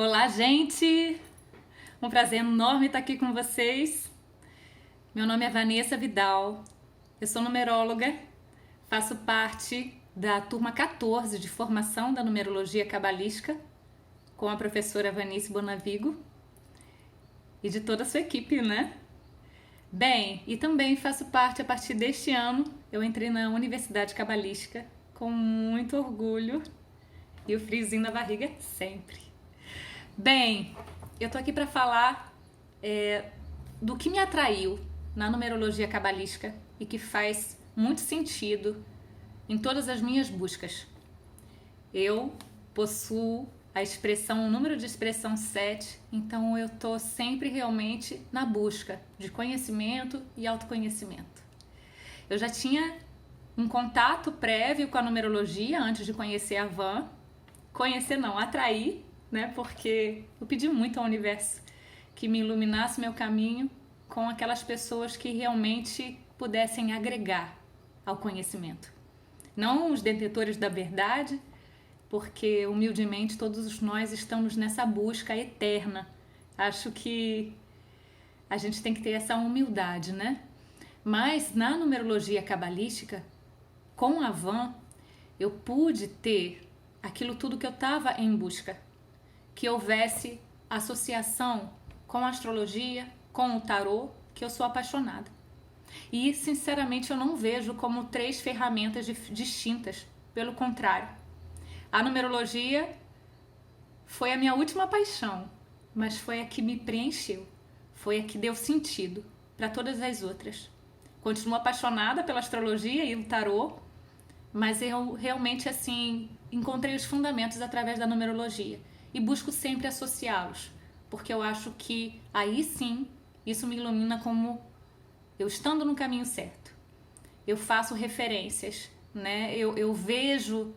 Olá, gente! Um prazer enorme estar aqui com vocês. Meu nome é Vanessa Vidal, eu sou numeróloga, faço parte da turma 14 de formação da numerologia cabalística com a professora Vanice Bonavigo e de toda a sua equipe, né? Bem, e também faço parte, a partir deste ano, eu entrei na Universidade Cabalística com muito orgulho e o friozinho na barriga sempre. Bem, eu tô aqui para falar do que me atraiu na numerologia cabalística e que faz muito sentido em todas as minhas buscas. Eu possuo o número de expressão 7, então eu tô sempre realmente na busca de conhecimento e autoconhecimento. Eu já tinha um contato prévio com a numerologia antes de conhecer a Van. Conhecer não, atrair, né? Porque eu pedi muito ao universo que me iluminasse meu caminho com aquelas pessoas que realmente pudessem agregar ao conhecimento. Não os detentores da verdade, porque humildemente todos nós estamos nessa busca eterna. Acho que a gente tem que ter essa humildade, né? Mas na numerologia cabalística, com a Van, eu pude ter aquilo tudo que eu estava em busca. Que houvesse associação com a astrologia, com o tarô, que eu sou apaixonada. E, sinceramente, eu não vejo como 3 ferramentas distintas. Pelo contrário, a numerologia foi a minha última paixão, mas foi a que me preencheu, foi a que deu sentido para todas as outras. Continuo apaixonada pela astrologia e o tarô, mas eu realmente, assim, encontrei os fundamentos através da numerologia e busco sempre associá-los, porque eu acho que aí sim, isso me ilumina como eu estando no caminho certo. Eu faço referências, né? Eu vejo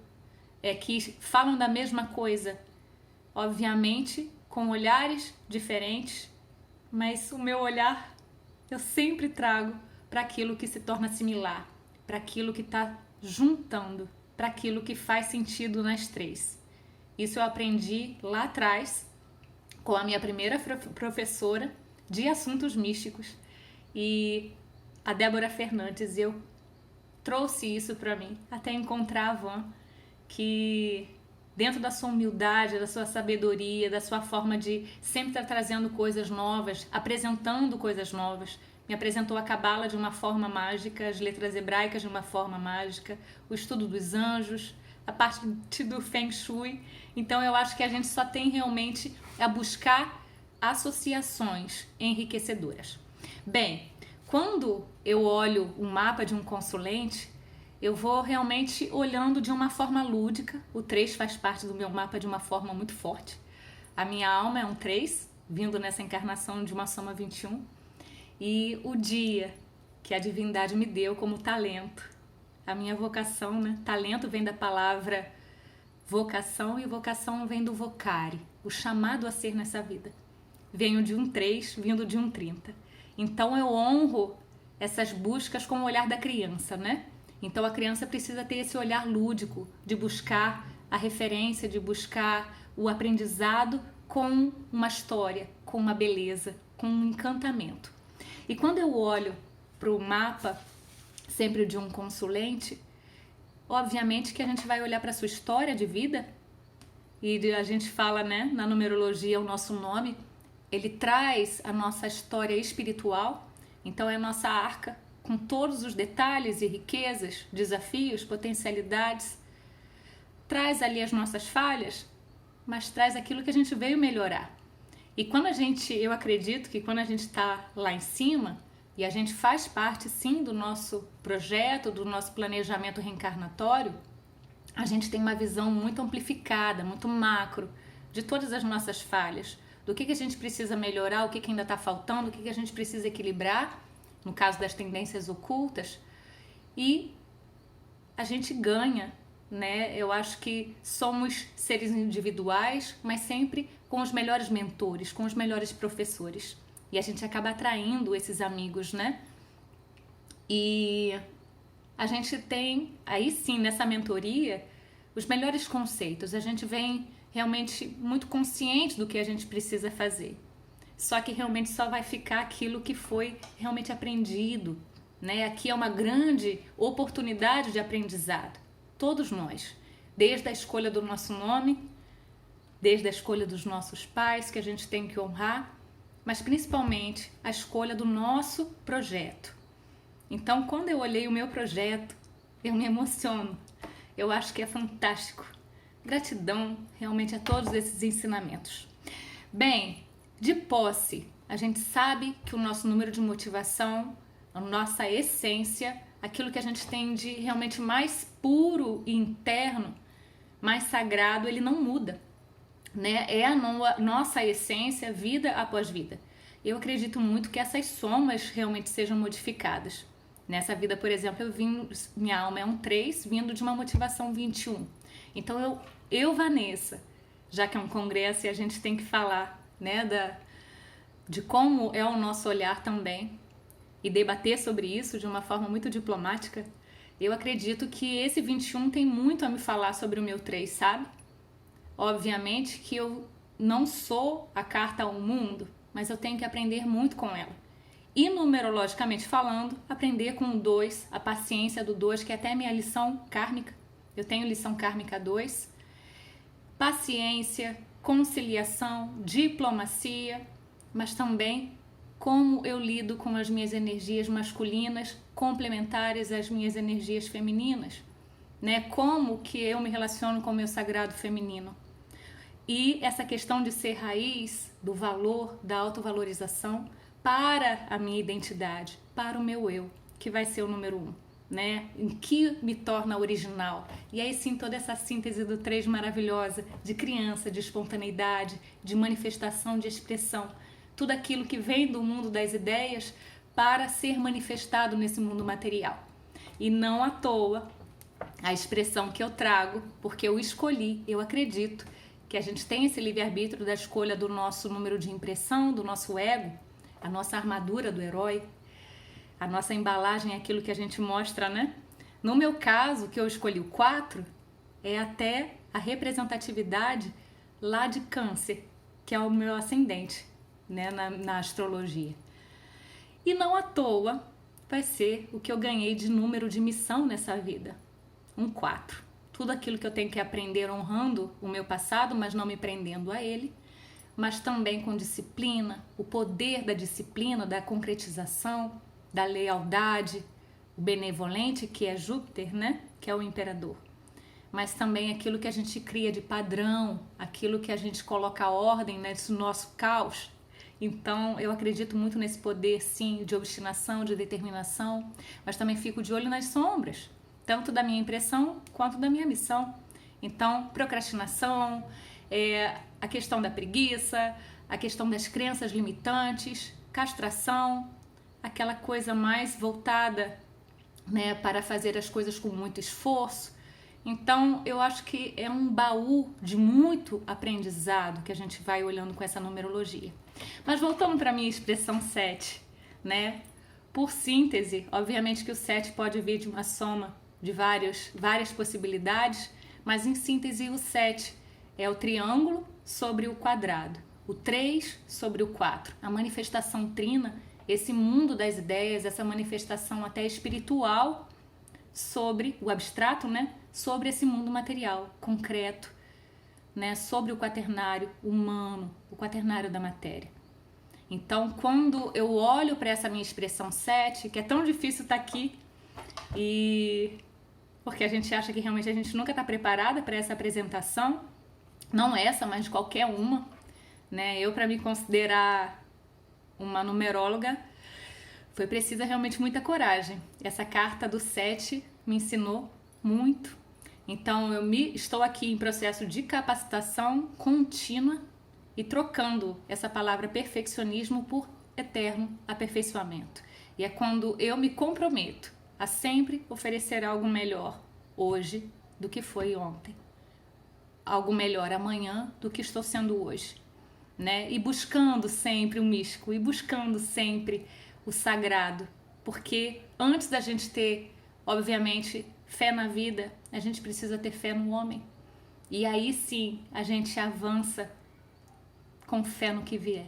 que falam da mesma coisa, obviamente com olhares diferentes, mas o meu olhar eu sempre trago para aquilo que se torna similar, para aquilo que está juntando, para aquilo que faz sentido nas 3. Isso eu aprendi lá atrás com a minha primeira professora de assuntos místicos e a Débora Fernandes. Eu trouxe isso para mim até encontrar a Van, que dentro da sua humildade, da sua sabedoria, da sua forma de sempre estar trazendo coisas novas, apresentando coisas novas, me apresentou a Cabala de uma forma mágica, as letras hebraicas de uma forma mágica, o estudo dos anjos, a parte do Feng Shui. Então eu acho que a gente só tem realmente a buscar associações enriquecedoras. Bem, quando eu olho o mapa de um consulente, eu vou realmente olhando de uma forma lúdica. O 3 faz parte do meu mapa de uma forma muito forte. A minha alma é um 3, vindo nessa encarnação de uma soma 21. E o dia que a divindade me deu como talento, a minha vocação, né? Talento vem da palavra vocação e vocação vem do vocare, o chamado a ser nessa vida. Venho de um 3, vindo de um 30. Então eu honro essas buscas com o olhar da criança, né? Então a criança precisa ter esse olhar lúdico, de buscar a referência, de buscar o aprendizado com uma história, com uma beleza, com um encantamento. E quando eu olho para o mapa, sempre de um consulente, obviamente que a gente vai olhar para a sua história de vida, e a gente fala, né, na numerologia, o nosso nome, ele traz a nossa história espiritual, então é a nossa arca, com todos os detalhes e riquezas, desafios, potencialidades, traz ali as nossas falhas, mas traz aquilo que a gente veio melhorar. E quando eu acredito que quando a gente está lá em cima, e a gente faz parte sim do nosso projeto, do nosso planejamento reencarnatório, a gente tem uma visão muito amplificada, muito macro, de todas as nossas falhas, do que a gente precisa melhorar, o que ainda está faltando, o que a gente precisa equilibrar, no caso das tendências ocultas, e a gente ganha, né? Eu acho que somos seres individuais, mas sempre com os melhores mentores, com os melhores professores. E a gente acaba atraindo esses amigos, né? E a gente tem, aí sim, nessa mentoria, os melhores conceitos. A gente vem realmente muito consciente do que a gente precisa fazer. Só que realmente só vai ficar aquilo que foi realmente aprendido, né? Aqui é uma grande oportunidade de aprendizado. Todos nós, desde a escolha do nosso nome, desde a escolha dos nossos pais, que a gente tem que honrar, mas principalmente a escolha do nosso projeto. Então, quando eu olhei o meu projeto, eu me emociono. Eu acho que é fantástico. Gratidão realmente a todos esses ensinamentos. Bem, de posse, a gente sabe que o nosso número de motivação, a nossa essência, aquilo que a gente tem de realmente mais puro e interno, mais sagrado, ele não muda, né? É a nossa essência, vida após vida. Eu acredito muito que essas somas realmente sejam modificadas. Nessa vida, por exemplo, minha alma é um 3, vindo de uma motivação 21. Então, Vanessa, já que é um congresso e a gente tem que falar, né, de como é o nosso olhar também e debater sobre isso de uma forma muito diplomática, eu acredito que esse 21 tem muito a me falar sobre o meu 3, sabe? Obviamente que eu não sou a carta ao mundo, mas eu tenho que aprender muito com ela. E numerologicamente falando, aprender com o 2, a paciência do 2, que é até minha lição kármica. Eu tenho lição kármica 2. Paciência, conciliação, diplomacia, mas também como eu lido com as minhas energias masculinas complementares às minhas energias femininas, né? Como que eu me relaciono com o meu sagrado feminino. E essa questão de ser raiz, do valor, da autovalorização para a minha identidade, para o meu eu, que vai ser o número 1, né? Em que me torna original. E aí sim, toda essa síntese do 3 maravilhosa, de criança, de espontaneidade, de manifestação, de expressão. Tudo aquilo que vem do mundo das ideias para ser manifestado nesse mundo material. E não à toa a expressão que eu trago, porque eu escolhi, eu acredito que a gente tem esse livre-arbítrio da escolha do nosso número de impressão, do nosso ego, a nossa armadura do herói, a nossa embalagem é aquilo que a gente mostra, né? No meu caso, que eu escolhi o 4, é até a representatividade lá de Câncer, que é o meu ascendente, né, na astrologia. E não à toa vai ser o que eu ganhei de número de missão nessa vida, um 4. Tudo aquilo que eu tenho que aprender honrando o meu passado, mas não me prendendo a ele, mas também com disciplina, o poder da disciplina, da concretização, da lealdade, o benevolente, que é Júpiter, né? Que é o imperador. Mas também aquilo que a gente cria de padrão, aquilo que a gente coloca ordem nesse nosso caos. Então, eu acredito muito nesse poder, sim, de obstinação, de determinação, mas também fico de olho nas sombras, tanto da minha impressão quanto da minha missão. Então, procrastinação, a questão da preguiça, a questão das crenças limitantes, castração, aquela coisa mais voltada, né, para fazer as coisas com muito esforço. Então, eu acho que é um baú de muito aprendizado que a gente vai olhando com essa numerologia. Mas voltando para a minha expressão 7, né? Por síntese, obviamente que o 7 pode vir de uma soma de várias possibilidades, mas em síntese o 7 é o triângulo sobre o quadrado, o 3 sobre o 4, a manifestação trina, esse mundo das ideias, essa manifestação até espiritual sobre o abstrato, né? Sobre esse mundo material, concreto, né? Sobre o quaternário humano, o quaternário da matéria. Então, quando eu olho para essa minha expressão 7, que é tão difícil estar aqui, e porque a gente acha que realmente a gente nunca está preparada para essa apresentação, não essa, mas qualquer uma, né? Eu, para me considerar uma numeróloga, foi precisa realmente muita coragem. Essa carta do 7 me ensinou muito. Então, estou aqui em processo de capacitação contínua e trocando essa palavra perfeccionismo por eterno aperfeiçoamento. E é quando eu me comprometo a sempre oferecer algo melhor hoje do que foi ontem. Algo melhor amanhã do que estou sendo hoje, né? E buscando sempre o místico, e buscando sempre o sagrado, porque antes da gente ter, obviamente, fé na vida, a gente precisa ter fé no homem. E aí sim a gente avança com fé no que vier.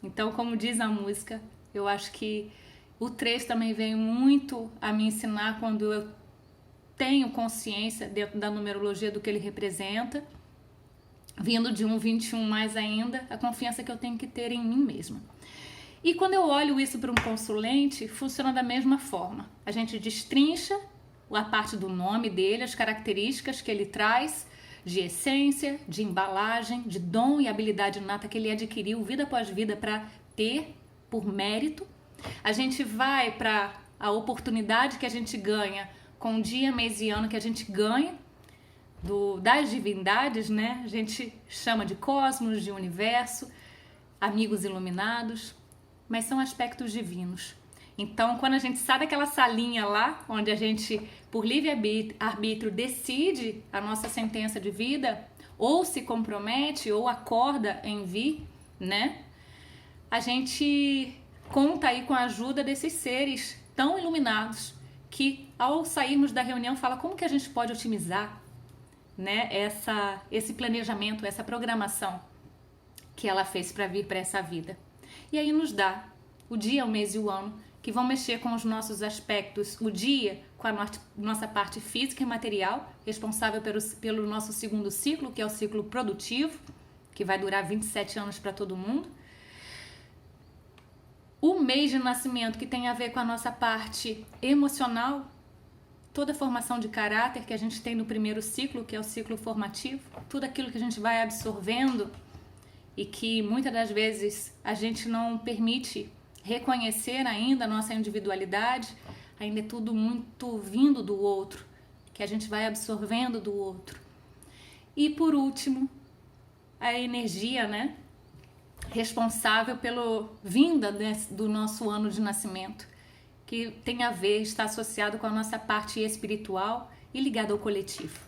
Então, como diz a música, eu acho que o 3 também veio muito a me ensinar quando eu tenho consciência dentro da numerologia do que ele representa, vindo de um 21 mais ainda, a confiança que eu tenho que ter em mim mesma. E quando eu olho isso para um consulente, funciona da mesma forma. A gente destrincha a parte do nome dele, as características que ele traz, de essência, de embalagem, de dom e habilidade inata que ele adquiriu vida após vida para ter por mérito. A gente vai para a oportunidade que a gente ganha com o dia, mês e ano que a gente ganha das divindades, né? A gente chama de cosmos, de universo, amigos iluminados, mas são aspectos divinos. Então, quando a gente sai daquela salinha lá, onde a gente, por livre-arbítrio, decide a nossa sentença de vida, ou se compromete, ou acorda em vir, né? A gente conta aí com a ajuda desses seres tão iluminados que, ao sairmos da reunião, fala como que a gente pode otimizar, né, esse planejamento, essa programação que ela fez para vir para essa vida. E aí nos dá o dia, o mês e o ano que vão mexer com os nossos aspectos, o dia com a nossa parte física e material, responsável pelo nosso segundo ciclo, que é o ciclo produtivo, que vai durar 27 anos para todo mundo. O mês de nascimento, que tem a ver com a nossa parte emocional, toda a formação de caráter que a gente tem no primeiro ciclo, que é o ciclo formativo, tudo aquilo que a gente vai absorvendo e que muitas das vezes a gente não permite reconhecer ainda a nossa individualidade, ainda é tudo muito vindo do outro, que a gente vai absorvendo do outro. E por último, a energia, né, responsável pela vinda do nosso ano de nascimento, que tem a ver, está associado com a nossa parte espiritual e ligado ao coletivo.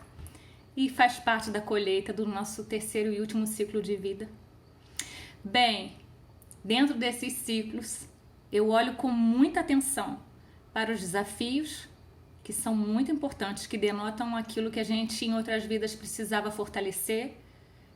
E faz parte da colheita do nosso terceiro e último ciclo de vida. Bem, dentro desses ciclos, eu olho com muita atenção para os desafios, que são muito importantes, que denotam aquilo que a gente em outras vidas precisava fortalecer,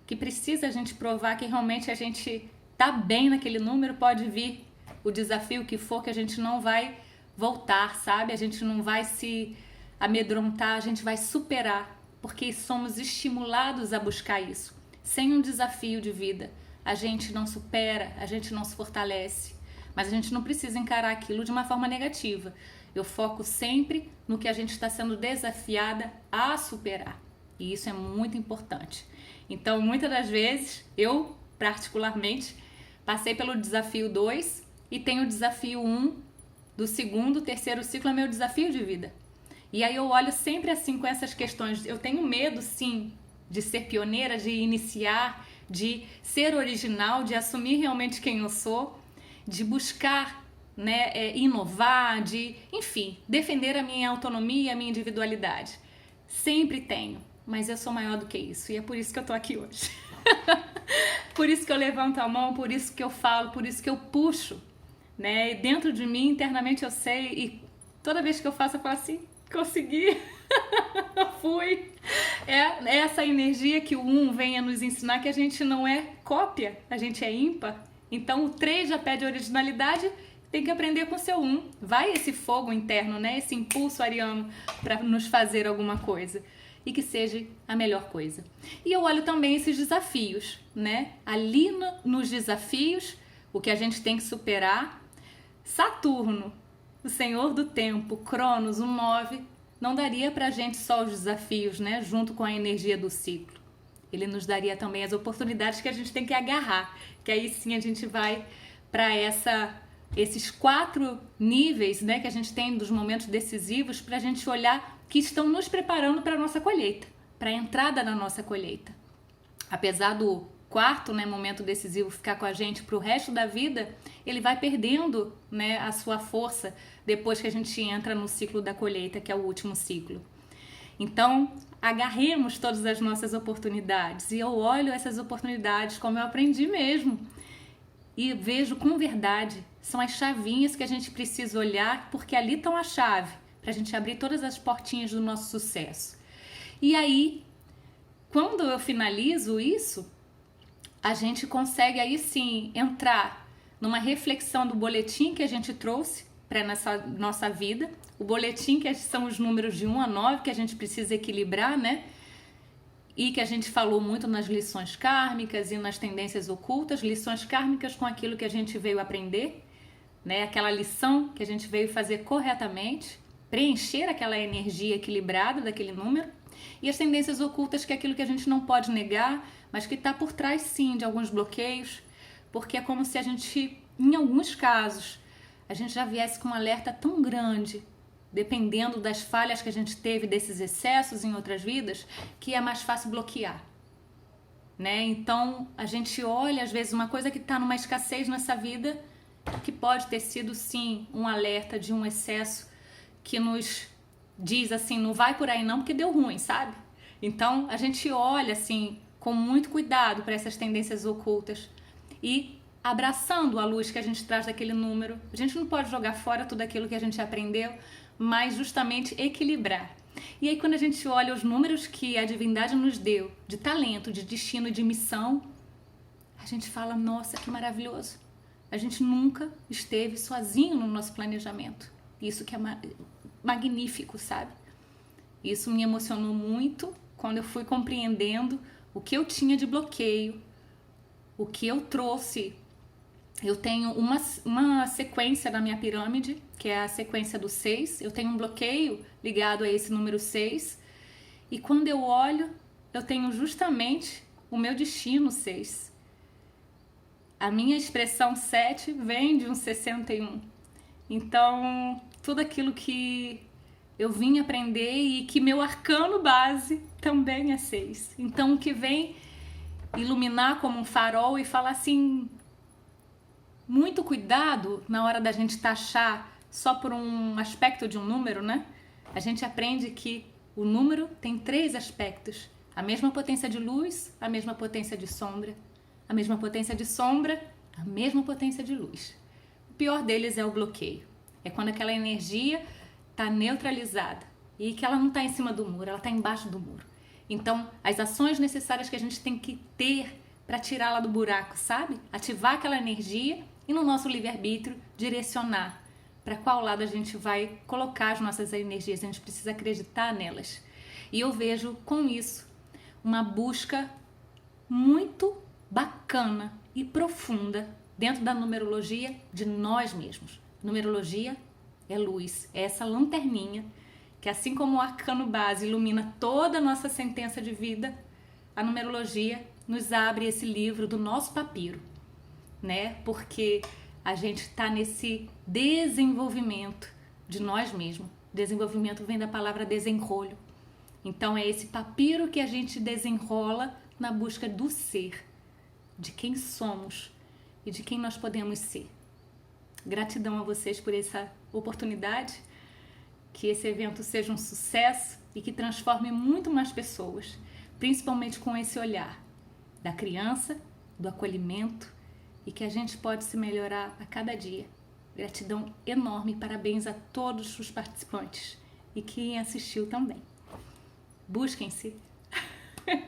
que precisa a gente provar que realmente a gente tá bem naquele número, pode vir o desafio que for, que a gente não vai voltar, sabe? A gente não vai se amedrontar, a gente vai superar, porque somos estimulados a buscar isso. Sem um desafio de vida, a gente não supera, a gente não se fortalece, mas a gente não precisa encarar aquilo de uma forma negativa. Eu foco sempre no que a gente está sendo desafiada a superar, e isso é muito importante. Então, muitas das vezes, eu particularmente passei pelo desafio 2 e tenho o desafio 1 do segundo, terceiro ciclo, é meu desafio de vida. E aí eu olho sempre assim com essas questões. Eu tenho medo, sim, de ser pioneira, de iniciar, de ser original, de assumir realmente quem eu sou, de buscar, né, inovar, de, enfim, defender a minha autonomia, a minha individualidade. Sempre tenho, mas eu sou maior do que isso e é por isso que eu tô aqui hoje. Por isso que eu levanto a mão, por isso que eu falo, por isso que eu puxo, né? E dentro de mim, internamente eu sei, e toda vez que eu faço, eu falo assim, consegui, fui. É essa energia que o 1 vem a nos ensinar, que a gente não é cópia, a gente é ímpar. Então o 3 já pede originalidade, tem que aprender com o seu 1. Vai esse fogo interno, né? Esse impulso ariano para nos fazer alguma coisa. E que seja a melhor coisa. E eu olho também esses desafios, né? Ali nos desafios, o que a gente tem que superar, Saturno, o senhor do tempo, Cronos, o 9, não daria pra gente só os desafios, né? Junto com a energia do ciclo. Ele nos daria também as oportunidades que a gente tem que agarrar, que aí sim a gente vai para esses 4 níveis, né, que a gente tem dos momentos decisivos, para a gente olhar que estão nos preparando para a nossa colheita, para a entrada na nossa colheita. Apesar do 4º, né, momento decisivo ficar com a gente para o resto da vida, ele vai perdendo, né, a sua força depois que a gente entra no ciclo da colheita, que é o último ciclo. Então, agarremos todas as nossas oportunidades. E eu olho essas oportunidades como eu aprendi mesmo. E vejo com verdade. São as chavinhas que a gente precisa olhar, porque ali estão a chave para a gente abrir todas as portinhas do nosso sucesso. E aí, quando eu finalizo isso, a gente consegue aí sim entrar numa reflexão do boletim que a gente trouxe para nossa vida. O boletim que são os números de 1 a 9 que a gente precisa equilibrar, né? E que a gente falou muito nas lições kármicas e nas tendências ocultas. Lições kármicas com aquilo que a gente veio aprender, né? Aquela lição que a gente veio fazer corretamente, preencher aquela energia equilibrada daquele número. E as tendências ocultas, que é aquilo que a gente não pode negar, mas que está por trás sim de alguns bloqueios, porque é como se a gente, em alguns casos, a gente já viesse com um alerta tão grande, dependendo das falhas que a gente teve, desses excessos em outras vidas, que é mais fácil bloquear, né? Então a gente olha às vezes uma coisa que está numa escassez nessa vida, que pode ter sido sim um alerta de um excesso que nos diz assim, não vai por aí não porque deu ruim, sabe? Então a gente olha assim com muito cuidado para essas tendências ocultas e abraçando a luz que a gente traz daquele número. A gente não pode jogar fora tudo aquilo que a gente aprendeu, mas justamente equilibrar. E aí quando a gente olha os números que a divindade nos deu, de talento, de destino e de missão, a gente fala, nossa, que maravilhoso. A gente nunca esteve sozinho no nosso planejamento. Isso que é magnífico, sabe? Isso me emocionou muito quando eu fui compreendendo o que eu tinha de bloqueio, o que eu trouxe. Eu tenho uma sequência na minha pirâmide, que é a sequência do 6. Eu tenho um bloqueio ligado a esse número 6. E quando eu olho, eu tenho justamente o meu destino 6. A minha expressão 7 vem de um 61. Então, tudo aquilo que eu vim aprender e que meu arcano base também é 6. Então, o que vem iluminar como um farol e falar assim, muito cuidado na hora da gente taxar só por um aspecto de um número, né? A gente aprende que o número tem 3 aspectos. A mesma potência de luz, a mesma potência de sombra. A mesma potência de sombra, a mesma potência de luz. O pior deles é o bloqueio. É quando aquela energia está neutralizada e que ela não está em cima do muro, ela está embaixo do muro. Então, as ações necessárias que a gente tem que ter para tirá-la do buraco, sabe? Ativar aquela energia e no nosso livre-arbítrio direcionar para qual lado a gente vai colocar as nossas energias. A gente precisa acreditar nelas. E eu vejo com isso uma busca muito bacana e profunda dentro da numerologia de nós mesmos. Numerologia é luz, é essa lanterninha que, assim como o arcano base ilumina toda a nossa sentença de vida, a numerologia nos abre esse livro do nosso papiro, né? Porque a gente está nesse desenvolvimento de nós mesmos. Desenvolvimento vem da palavra desenrolho. Então é esse papiro que a gente desenrola na busca do ser, de quem somos e de quem nós podemos ser. Gratidão a vocês por essa oportunidade, que esse evento seja um sucesso e que transforme muito mais pessoas, principalmente com esse olhar da criança, do acolhimento, e que a gente pode se melhorar a cada dia. Gratidão enorme, parabéns a todos os participantes e quem assistiu também. Busquem-se.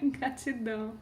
Gratidão.